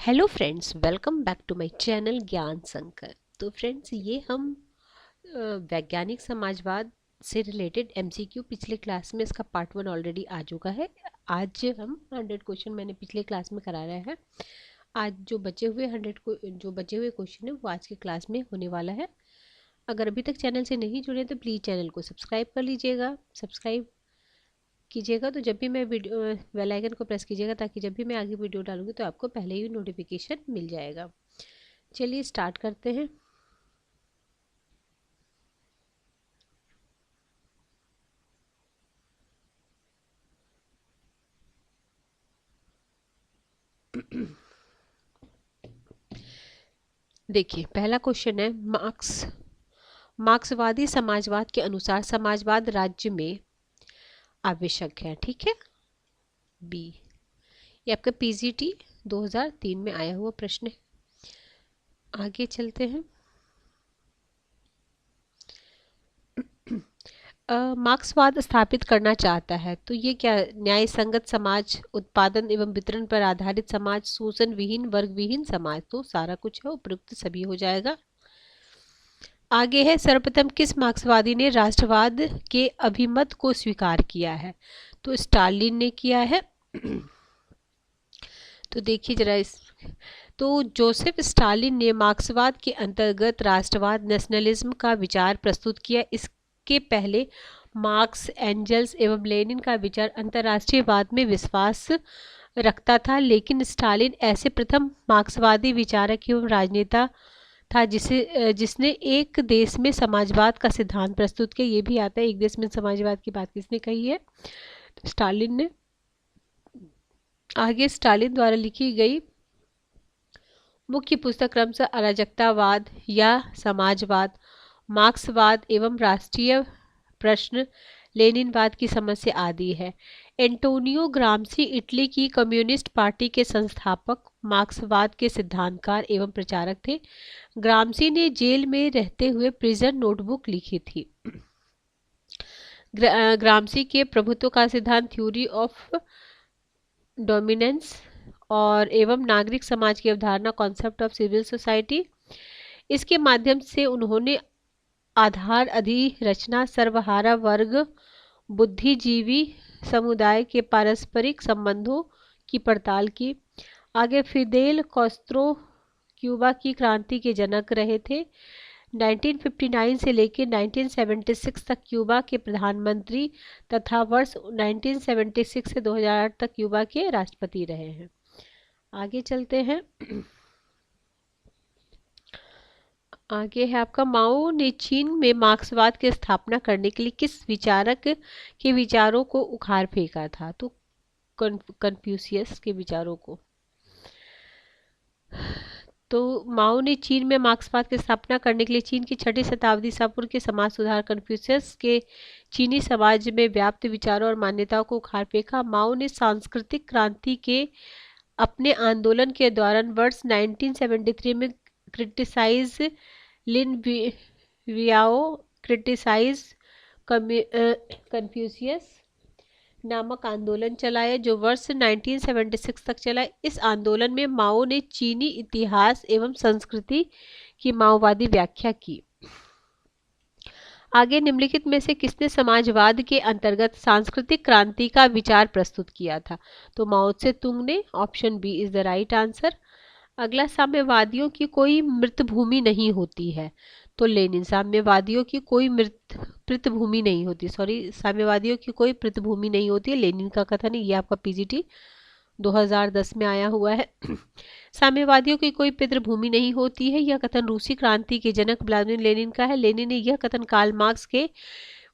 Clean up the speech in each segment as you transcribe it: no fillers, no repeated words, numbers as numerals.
Hello friends, welcome back to my channel Gyan Sankar. तो friends, ये हम वैज्ञानिक समाजवाद से रिलेटेड एमसीक्यू पिछले क्लास में इसका पार्ट 1 ऑलरेडी आ चुका है। आज हम 100 क्वेश्चन मैंने पिछले क्लास में करा रहा है। आज जो बचे हुए 100 क्वेश्चन है वो आज के क्लास में होने वाला है। अगर अभी तक चैनल से नहीं जुड़े तो प्लीज़ चैनल को सब्सक्राइब कर लीजिएगा, सब्सक्राइब कीजिएगा तो जब भी मैं वीडियो बेल आइकन को प्रेस कीजिएगा ताकि जब भी मैं आगे वीडियो डालूंगी तो आपको पहले ही नोटिफिकेशन मिल जाएगा। चलिए स्टार्ट करते हैं। देखिए, पहला क्वेश्चन है मार्क्सवादी समाजवाद के अनुसार समाजवाद राज्य में आवश्यक है। ठीक है, बी। ये आपका पीजीटी 2003 में आया हुआ प्रश्न है। आगे चलते हैं। मार्क्सवाद स्थापित करना चाहता है तो ये क्या? न्याय संगत समाज, उत्पादन एवं वितरण पर आधारित समाज, शोषण विहीन वर्ग विहीन समाज। तो सारा कुछ है, उपयुक्त सभी हो जाएगा। आगे है, सर्वप्रथम किस मार्क्सवादी ने राष्ट्रवाद के अभिमत को स्वीकार किया है? तो स्टालिन ने किया है। तो देखिए जरा तो जोसेफ स्टालिन ने मार्क्सवाद के अंतर्गत राष्ट्रवाद, नेशनलिज्म का विचार प्रस्तुत किया। इसके पहले मार्क्स, एंजल्स एवं लेनिन का विचार अंतर्राष्ट्रीयवाद में विश्वास रखता था, लेकिन स्टालिन ऐसे प्रथम मार्क्सवादी विचारक एवं राजनेता था जिसने एक देश में समाजवाद का सिद्धांत प्रस्तुत किया। ये भी आता है, एक देश में समाजवाद की बात किसने कही है? तो स्टालिन ने। आगे स्टालिन द्वारा लिखी गई मुख्य पुस्तक क्रमशः अराजकतावाद या समाजवाद, मार्क्सवाद एवं राष्ट्रीय प्रश्न, लेनिनवाद की समस्या आदि है। एंटोनियो ग्राम्सी इटली की कम्युनिस्ट पार्टी के संस्थापक, मार्क्सवाद के सिद्धांतकार एवं प्रचारक थे। ग्राम्सी ने जेल में रहते हुए प्रिजन नोटबुक लिखी थी। ग्राम्सी के प्रभुत्व का सिद्धांत, थ्योरी ऑफ डोमिनेंस और एवं नागरिक समाज की अवधारणा, कॉन्सेप्ट ऑफ सिविल सोसाइटी, इसके माध्यम से उन्होंने आधार अधिरचना, सर्वहारा वर्ग, बुद्धिजीवी समुदाय के पारस्परिक संबंधों की पड़ताल की। आगे फिदेल कास्त्रो क्यूबा की क्रांति के जनक रहे थे। 1959 से लेकर 1976 तक क्यूबा के प्रधानमंत्री तथा वर्ष 1976 से 2008 तक क्यूबा के राष्ट्रपति रहे हैं। आगे चलते हैं। आगे है आपका, माओ ने चीन में मार्क्सवाद की स्थापना करने के लिए किस विचारक के विचारों को उखाड़ फेंका था? तो कन्फ्यूशियस के विचारों को। तो माओ ने चीन में मार्क्सवाद की स्थापना करने के लिए चीन की 6वीं शताब्दी ईसा पूर्व के समाज सुधार कन्फ्यूशियस के चीनी समाज में व्याप्त विचारों और मान्यताओं को उखाड़ फेंका। माओ ने सांस्कृतिक क्रांति के अपने आंदोलन के दौरान वर्ष 1973 में क्रिटिसाइज लिन वियाओ क्रिटिसाइज कन्फ्यूशियस नामक आंदोलन चलाया जो वर्ष 1976 तक चला। इस आंदोलन में माओ ने चीनी इतिहास एवं संस्कृति की माओवादी व्याख्या की। आगे निम्नलिखित में से किसने समाजवाद के अंतर्गत सांस्कृतिक क्रांति का विचार प्रस्तुत किया था? तो माओ से तुंग ने। Option B is the right answer. अगला, साम्यवादियों की कोई मृत भूमि नहीं होती है। तो लेनिन। साम्यवादियों की कोई पृथ्वी नहीं होती, साम्यवादियों की कोई पृथ्वी नहीं होती है, लेनिन का कथन है। ये आपका पीजीटी 2010 में आया हुआ है। साम्यवादियों की कोई पितृभूमि नहीं होती है, यह कथन रूसी क्रांति के जनक व्लादिमीर लेनिन का है। लेनिन ने यह कथन कार्ल मार्क्स के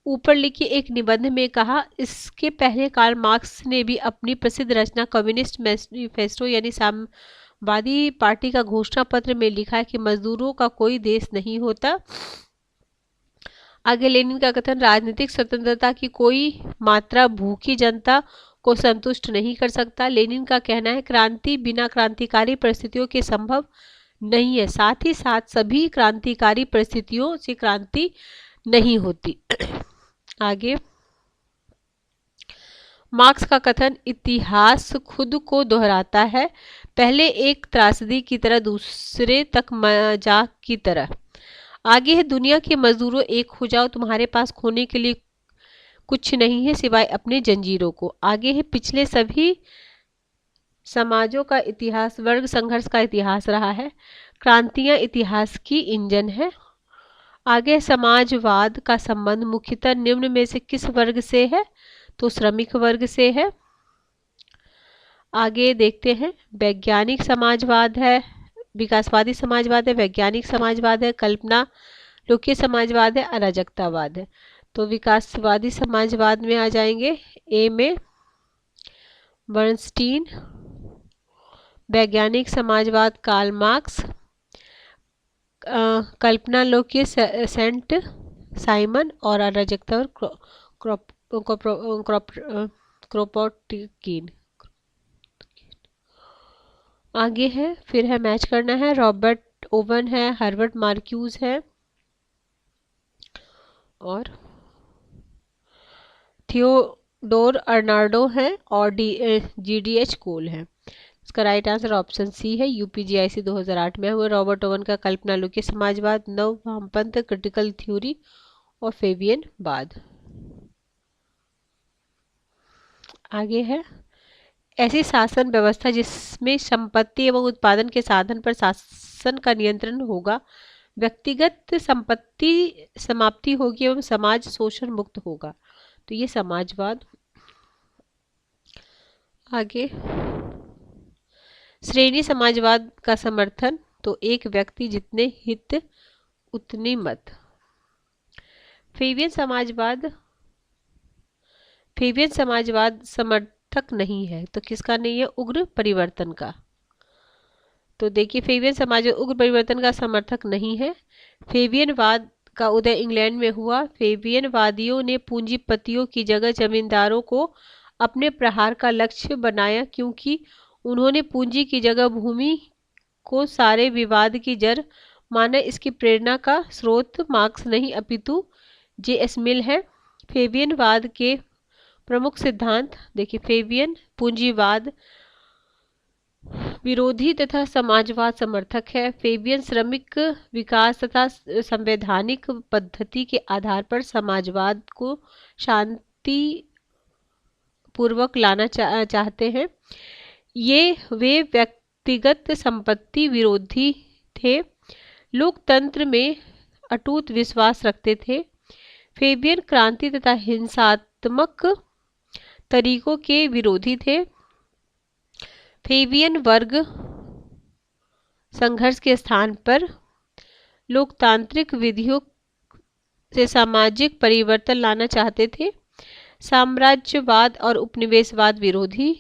ऊपर लिखी एक निबंध में कहा। इसके पहले कार्ल मार्क्स ने भी अपनी प्रसिद्ध रचना कम्युनिस्ट मैनिफेस्टो यानी साम्यवादी पार्टी का घोषणा पत्र में लिखा है कि मजदूरों का कोई देश नहीं होता। आगे लेनिन का कथन, राजनीतिक स्वतंत्रता की कोई मात्रा भूखी जनता को संतुष्ट नहीं कर सकता। लेनिन का कहना है, क्रांति बिना क्रांतिकारी परिस्थितियों के संभव नहीं है, साथ ही साथ सभी क्रांतिकारी परिस्थितियों से क्रांति नहीं होती। आगे, मार्क्स का कथन इतिहास खुद को दोहराता है, पहले एक त्रासदी की तरह, दूसरे तक मजाक की तरह। आगे है दुनिया के मजदूरों एक हो जाओ, तुम्हारे पास खोने के लिए कुछ नहीं है सिवाय अपने जंजीरों को। आगे है पिछले सभी समाजों का इतिहास वर्ग संघर्ष का इतिहास रहा है, क्रांतियां इतिहास की इंजन है। आगे समाजवाद का संबंध मुख्यतः निम्न में से किस वर्ग से है, तो श्रमिक वर्ग से है। आगे देखते हैं वैज्ञानिक समाजवाद है, विकासवादी समाजवाद है, वैज्ञानिक समाजवाद है, कल्पना लोकीय समाजवाद है, अराजकतावाद है। तो विकासवादी समाजवाद में आ जाएंगे ए में बर्नस्टीन, वैज्ञानिक समाजवाद कार्ल मार्क्स, कल्पना लोकीय सेंट साइमन और अराजकता क्रोपोटकिन। आगे है फिर है मैच करना है, रॉबर्ट ओवन है, हर्बर्ट मार्क्यूज है और थियोडोर अर्नाल्डो है और GDH कोल है। इसका राइट आंसर ऑप्शन सी है, UPGIC 2008 में हुआ। रॉबर्ट ओवन का कल्पना लोकीय समाजवाद, नव वामपंथ, क्रिटिकल थ्योरी और फेबियन वाद। आगे है ऐसी शासन व्यवस्था जिसमें संपत्ति एवं उत्पादन के साधन पर शासन का नियंत्रण होगा, व्यक्तिगत संपत्ति समाप्ति होगी एवं समाज शोषण मुक्त होगा, तो ये समाजवाद। आगे श्रेणी समाजवाद का समर्थन, तो एक व्यक्ति जितने हित उतनी मत। फेबियन समाजवाद समर्थक नहीं है, तो किसका नहीं है, उग्र परिवर्तन का। तो देखिए फेबियन समाज उग्र परिवर्तन का समर्थक नहीं है। फेबियनवाद का उदय इंग्लैंड में हुआ। फेबियनवादियों ने पूंजीपतियों की जगह जमींदारों को अपने प्रहार का लक्ष्य बनाया, क्योंकि उन्होंने पूंजी की जगह भूमि को सारे विवाद की जड़ माना। इसकी प्रेरणा का स्रोत मार्क्स नहीं अपितु JS मिल है। फेबियनवाद के प्रमुख सिद्धांत देखिए, फेबियन पूंजीवाद विरोधी तथा समाजवाद समर्थक है। फेबियन श्रमिक विकास तथा संवैधानिक पद्धति के आधार पर समाजवाद को शांति पूर्वक लाना चाहते हैं। वे व्यक्तिगत संपत्ति विरोधी थे, लोकतंत्र में अटूट विश्वास रखते थे। फेबियन क्रांति तथा हिंसात्मक तरीकों के विरोधी थे। फेबियन वर्ग संघर्ष के स्थान पर लोकतांत्रिक विधियों से सामाजिक परिवर्तन लाना चाहते थे। साम्राज्यवाद और उपनिवेशवाद विरोधी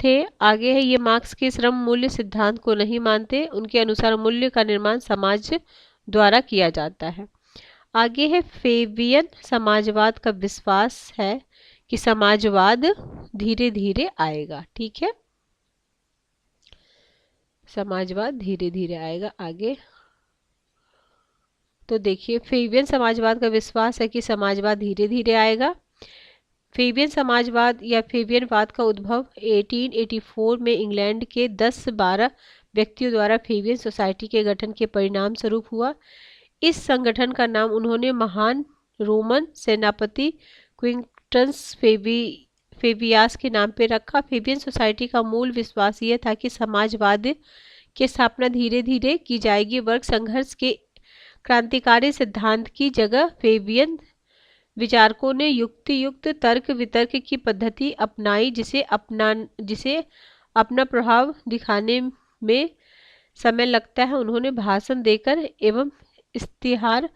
थे। आगे है ये मार्क्स के श्रम मूल्य सिद्धांत को नहीं मानते, उनके अनुसार मूल्य का निर्माण समाज द्वारा किया जाता है। आगे है फेबियन समाजवाद का विश्वास है कि समाजवाद धीरे धीरे आएगा। ठीक है, समाजवाद धीरे धीरे आएगा। आगे तो देखिए फेबियन समाजवाद का विश्वास है कि समाजवाद धीरे धीरे आएगा। फेबियन समाजवाद या फेबियनवाद का उद्भव 1884 में इंग्लैंड के 10-12 व्यक्तियों द्वारा फेबियन सोसाइटी के गठन के परिणाम स्वरूप हुआ। इस संगठन का नाम उन्होंने महान रोमन सेनापति क्विंटस फेबियास के नाम पर रखा। फेबियन सोसाइटी का मूल विश्वास यह था कि समाजवाद की स्थापना धीरे धीरे की जाएगी। वर्ग संघर्ष के क्रांतिकारी सिद्धांत की जगह फेबियन विचारकों ने युक्ति तर्क वितर्क की पद्धति अपनाई, जिसे अपना प्रभाव दिखाने में समय लगता है। उन्होंने भाषण देकर एवं इश्तिहार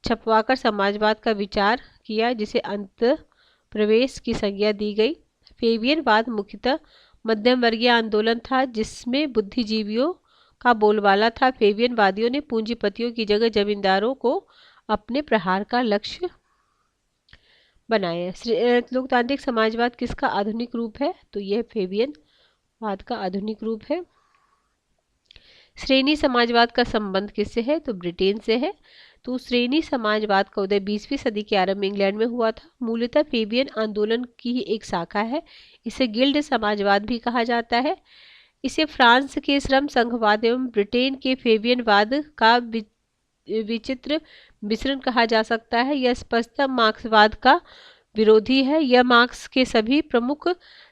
छपवाकर समाजवाद का विचार किया, जिसे अंत प्रवेश की संज्ञा दी गई। फेबियनवाद मुख्यतः मध्यम वर्गीय आंदोलन था, जिसमें बुद्धिजीवियों का बोलबाला था। फेबियनवादियों ने पूंजीपतियों की जगह जमींदारों को अपने प्रहार का लक्ष्य बनाया। लोकतांत्रिक समाजवाद किसका आधुनिक रूप है, तो यह फेबियनवाद का आधुनिक रूप है। श्रेणी समाजवाद का संबंध किससे है, तो ब्रिटेन से है। तो श्रेणी समाजवाद का उदय 20वीं सदी के आरंभ में इंग्लैंड में हुआ था। मूलतः फेबियन आंदोलन की ही एक शाखा है। इसे गिल्ड समाजवाद भी कहा जाता है। इसे फ्रांस के श्रम संघवाद एवं ब्रिटेन के फेबियनवाद का विचित्र मिश्रण कहा जा सकता है। यह स्पष्टतः मार्क्सवाद का विरोधी है। यह मार्क्स के सभी प्रमुख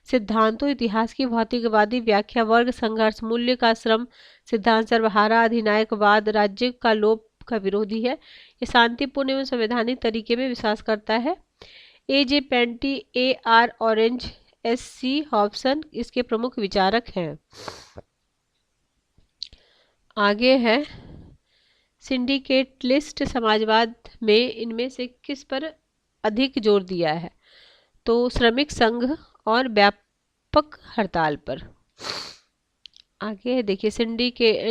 सिद्धांतों, इतिहास की भौतिकवादी व्याख्या, वर्ग संघर्ष, मूल्य का श्रम सिद्धांत, सर्वहारा अधिनायकवाद, राज्य का लोप का विरोधी है। ये शांतिपूर्ण एवं संवैधानिक तरीके में विश्वास करता है। A.J. पेंटी, A.R. Orange, S.C. हॉब्सन इसके प्रमुख विचारक हैं। आगे है सिंडिकेटलिस्ट समाजवाद में इनमें से किस पर अधिक जोर दिया है? तो श्रमिक संघ और व्यापक हड़ताल पर। आगे देखिए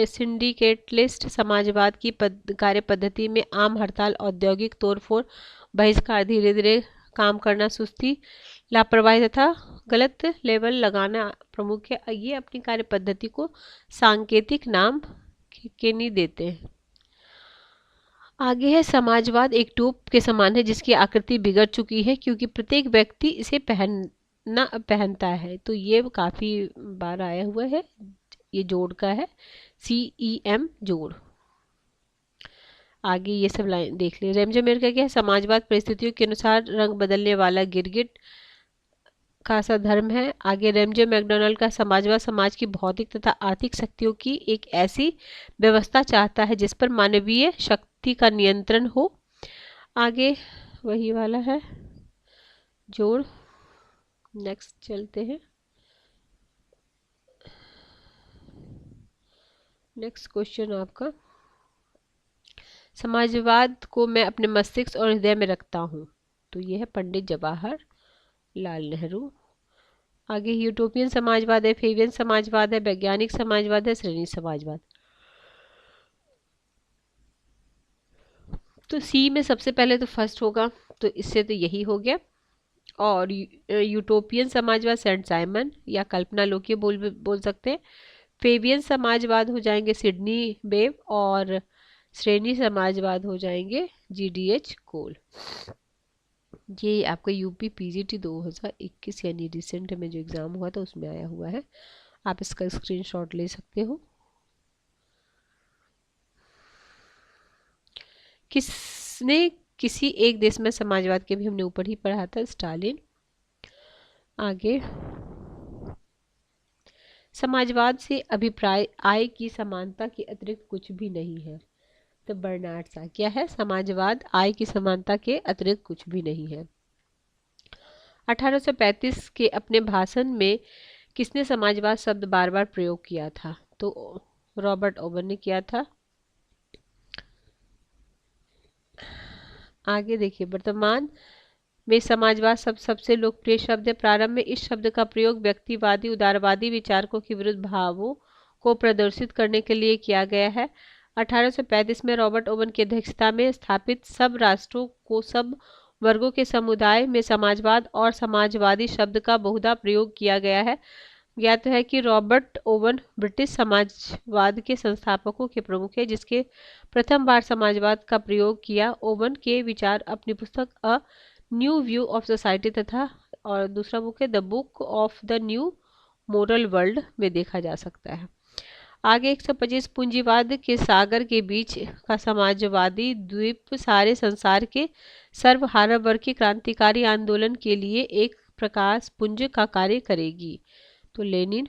सिंडिकेटलिस्ट समाजवाद की कार्य पद्धति में आम हड़ताल, औद्योगिक तोड़फोड़, बहिष्कार, धीरे धीरे काम करना, सुस्ती, लापरवाही तथा गलत लेबल लगाना प्रमुख है। ये अपनी कार्य पद्धति को सांकेतिक नाम के नहीं देते हैं। आगे है समाजवाद एक टोप के समान है जिसकी आकृति बिगड़ चुकी है क्योंकि प्रत्येक व्यक्ति इसे पहनता है। तो ये काफी बार आया हुआ है, ये जोड़ का है, CEM जोड़। आगे ये सब लाइन देख ले। रेमजेमेर का क्या है? समाजवाद परिस्थितियों के अनुसार रंग बदलने वाला गिरगिट का सा धर्म है। आगे रेमजे मैकडोनाल्ड का समाजवाद समाज की भौतिक तथा आर्थिक शक्तियों की एक ऐसी व्यवस्था चाहता है जिस पर मानवीय शक्ति का नियंत्रण हो। आगे वही वाला है जोड़। नेक्स्ट चलते हैं। नेक्स्ट क्वेश्चन आपका, समाजवाद को मैं अपने मस्तिष्क और हृदय में रखता हूँ। तो ये है पंडित जवाहरलाल नेहरू। आगे यूटोपियन समाजवाद है, फेबियन समाजवाद है, वैज्ञानिक समाजवाद है, श्रेणी समाजवाद। तो सी में सबसे पहले तो फर्स्ट होगा, तो इससे तो यही हो गया। और यूटोपियन समाजवाद सेंट साइमन या कल्पना लोकी बोल सकते हैं। फेबियन समाजवाद हो जाएंगे सिडनी बेव, और श्रेणी समाजवाद हो जाएंगे GDH कोल। ये आपका यूपी PGT 2021 यानी रिसेंट में जो एग्ज़ाम हुआ था उसमें आया हुआ है, आप इसका स्क्रीनशॉट ले सकते हो। किसने किसी एक देश में समाजवाद के भी हमने ऊपर ही पढ़ा था, स्टालिन। आगे समाजवाद से अभिप्राय आय की समानता के अतिरिक्त कुछ भी नहीं है। तो बर्नार्ड शॉ क्या है? समाजवाद आय की समानता के अतिरिक्त कुछ भी नहीं है। 1835 के अपने भाषण में किसने समाजवाद शब्द बार बार प्रयोग किया था? तो रॉबर्ट ओवन ने किया था। आगे देखिए, वर्तमान में समाजवाद सबसे लोकप्रिय शब्द है। प्रारंभ में इस शब्द का प्रयोग व्यक्तिवादी उदारवादी विचारकों के विरुद्ध भावों को प्रदर्शित करने के लिए किया गया है। 1835 में रॉबर्ट ओवन की अध्यक्षता में स्थापित सब राष्ट्रों को सब वर्गों के समुदाय में समाजवाद और समाजवादी शब्द का बहुधा प्रयोग किया गया है। ज्ञात है कि रॉबर्ट ओवन ब्रिटिश समाजवाद के संस्थापकों के प्रमुख है जिसके प्रथम बार समाजवाद का प्रयोग किया। ओवन के विचार अपनी पुस्तक a new view of society तथा और दूसरा बुक है the book of the new moral world में देखा जा सकता है। आगे 125 पूंजीवाद के सागर के बीच का समाजवादी द्वीप सारे संसार के सर्वहारा वर्ग के क्रांतिकारी आंदोलन के लिए एक प्रकाश पुंज का कार्य करेगी। तो लेनिन।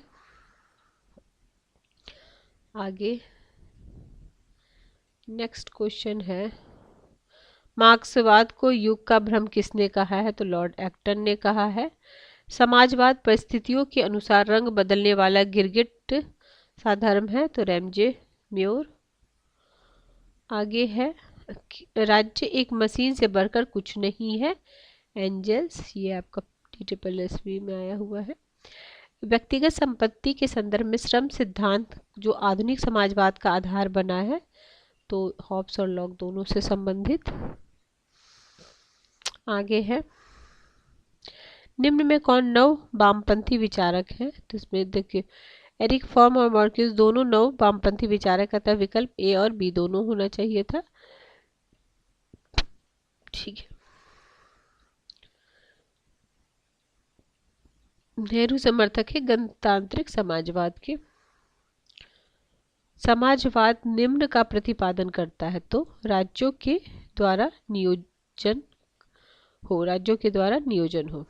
आगे नेक्स्ट क्वेश्चन है, मार्क्सवाद को युग का भ्रम किसने कहा है? तो लॉर्ड एक्टन ने कहा है। समाजवाद परिस्थितियों के अनुसार रंग बदलने वाला गिरगिट सा धर्म है। तो रेमजे म्योर। आगे है, राज्य एक मशीन से बढ़कर कुछ नहीं है, एंजल्स। ये आपका TSSB में आया हुआ है। व्यक्तिगत संपत्ति के संदर्भ में श्रम सिद्धांत जो आधुनिक समाजवाद का आधार बना है, तो हॉब्स और लॉक दोनों से संबंधित। आगे है, निम्न में कौन नव वामपंथी विचारक है? तो इसमें देखिए एरिक फॉर्म और मार्क्यूस दोनों नव वामपंथी विचारक, अतः विकल्प A और B दोनों होना चाहिए था। ठीक है। नेहरू समर्थक है गणतांत्रिक समाजवाद के। समाजवाद निम्न का प्रतिपादन करता है, तो राज्यों के द्वारा नियोजन हो।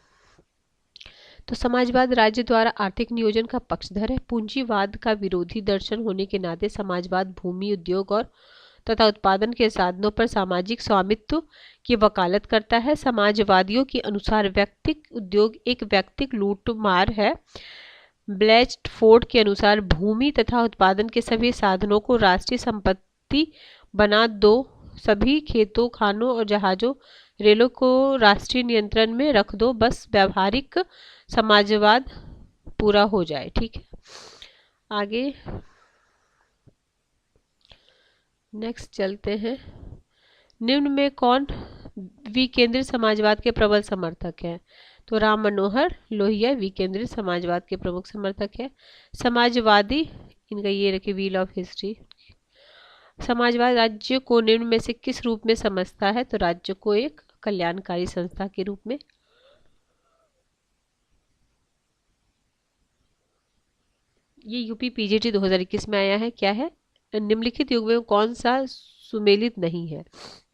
तो समाजवाद राज्य द्वारा आर्थिक नियोजन का पक्षधर है। पूंजीवाद का विरोधी दर्शन होने के नाते समाजवाद भूमि, उद्योग और तथा उत्पादन के साधनों पर सामाजिक स्वामित्व की वकालत करता है। समाजवादियों के अनुसार व्यक्तिक उद्योग एक व्यक्तिक लूटमार है। ब्लैचफोर्ड के अनुसार भूमि तथा उत्पादन के सभी साधनों को राष्ट्रीय संपत्ति बना दो। सभी खेतों, खानों और जहाजों, रेलों को राष्ट्रीय नियंत्रण में रख दो, बस व्यावहारिक समाजवाद पूरा हो जाए। ठीक है, आगे नेक्स्ट चलते हैं। निम्न में कौन विकेंद्रित समाजवाद के प्रबल समर्थक हैं? तो राम मनोहर लोहिया विकेंद्रित समाजवाद के प्रमुख समर्थक है। समाजवादी, इनका ये रखिए व्हील ऑफ हिस्ट्री। समाजवाद राज्य को निम्न में से किस रूप में समझता है? तो राज्य को एक कल्याणकारी संस्था के रूप में। ये यूपी पीजीटी 2021 में आया है। क्या है? निम्नलिखित युग में कौन सा सुमेलित नहीं है?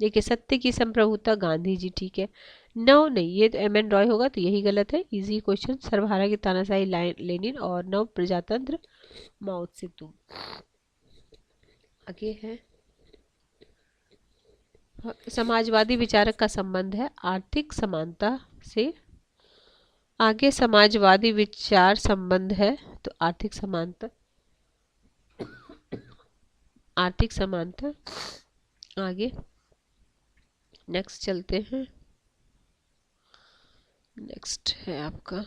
देखिए, सत्य की संप्रभुता गांधी जी। ठीक है, नव नहीं, ये तो एम एन रॉय होगा, तो यही गलत है। Easy question. सर्वहारा की तानाशाही लेनिन और नव प्रजातंत्र माओ त्से-तुंग। आगे है समाजवादी विचारक का संबंध है आर्थिक समानता से। आगे समाजवादी विचार संबंध है, तो आर्थिक समानता। आगे नेक्स्ट चलते हैं। नेक्स्ट है आपका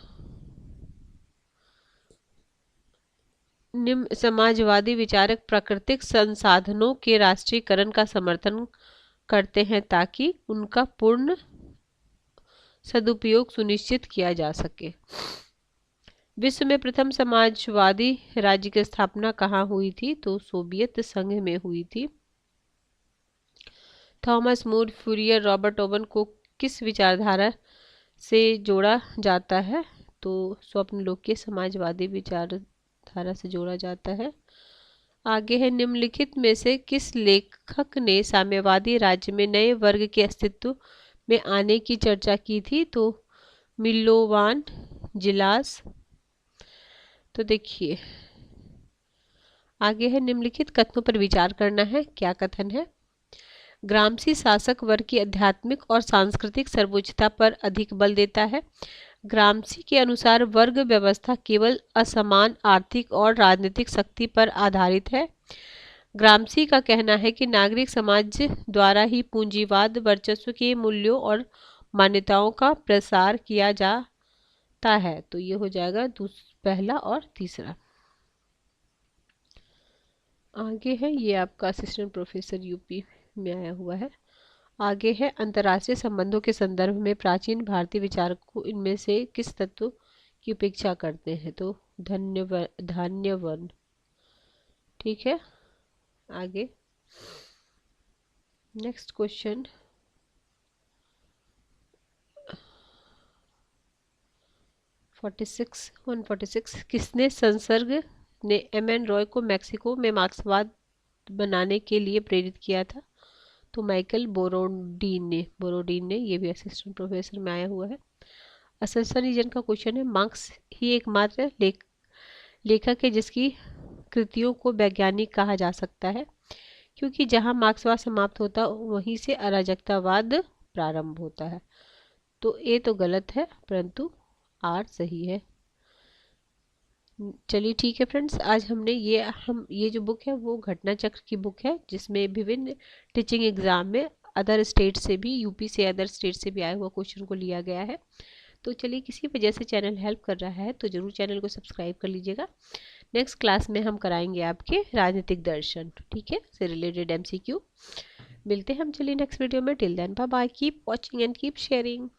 निम्न समाजवादी विचारक प्राकृतिक संसाधनों के राष्ट्रीयकरण का समर्थन करते हैं ताकि उनका पूर्ण सदुपयोग सुनिश्चित किया जा सके। विश्व में प्रथम समाजवादी राज्य की स्थापना कहाँ हुई थी? तो सोवियत संघ में हुई थी। Thomas More, Fourier, Robert oven को किस विचारधारा से जोड़ा जाता है? तो स्वप्नलोकीय समाजवादी विचारधारा से जोड़ा जाता है। आगे है निम्नलिखित में से किस लेखक ने साम्यवादी राज्य में नए वर्ग के अस्तित्व में आने की चर्चा की थी? तो मिलोवान जिलास। तो देखिए, आगे है निम्नलिखित कथनों पर विचार करना है। क्या कथन है? ग्रामसी शासक वर्ग की आध्यात्मिक और सांस्कृतिक सर्वोच्चता पर अधिक बल देता है। ग्रामसी के अनुसार वर्ग व्यवस्था केवल असमान आर्थिक और राजनीतिक शक्ति पर आधारित है। ग्रामसी का कहना है कि नागरिक समाज द्वारा ही पूंजीवाद वर्चस्व के मूल्यों और मान्यताओं का प्रसार किया जाता है। तो ये हो जाएगा पहला और तीसरा। आगे है, ये आपका असिस्टेंट प्रोफेसर यूपी में आया हुआ है। आगे है अंतर्राष्ट्रीय संबंधों के संदर्भ में प्राचीन भारतीय विचारक इनमें से किस तत्व की उपेक्षा करते हैं? तो धान्यवन। ठीक है, आगे नेक्स्ट क्वेश्चन। 146 किसने संसर्ग ने एम एन रॉय को मैक्सिको में मार्क्सवाद बनाने के लिए प्रेरित किया था? तो माइकल बोरोडीन ने। ये भी असिस्टेंट प्रोफेसर में आया हुआ है। असंसन रीजन का क्वेश्चन है। मार्क्स ही एकमात्र लेखक है जिसकी कृतियों को वैज्ञानिक कहा जा सकता है, क्योंकि जहां मार्क्सवाद समाप्त होता वहीं से अराजकतावाद प्रारंभ होता है। तो ए तो गलत है, परंतु आर सही है। चलिए ठीक है फ्रेंड्स, आज हमने ये जो बुक है वो घटना चक्र की बुक है, जिसमें विभिन्न टीचिंग एग्जाम में अदर स्टेट से भी, यूपी से, अदर स्टेट से भी आए हुआ क्वेश्चन को लिया गया है। तो चलिए, किसी वजह से चैनल हेल्प कर रहा है तो ज़रूर चैनल को सब्सक्राइब कर लीजिएगा। नेक्स्ट क्लास में हम कराएंगे आपके राजनीतिक दर्शन, ठीक है, से रिलेटेड MCQ। मिलते हैं हम, चलिए नेक्स्ट वीडियो में। Till then bye bye, keep watching and keep sharing.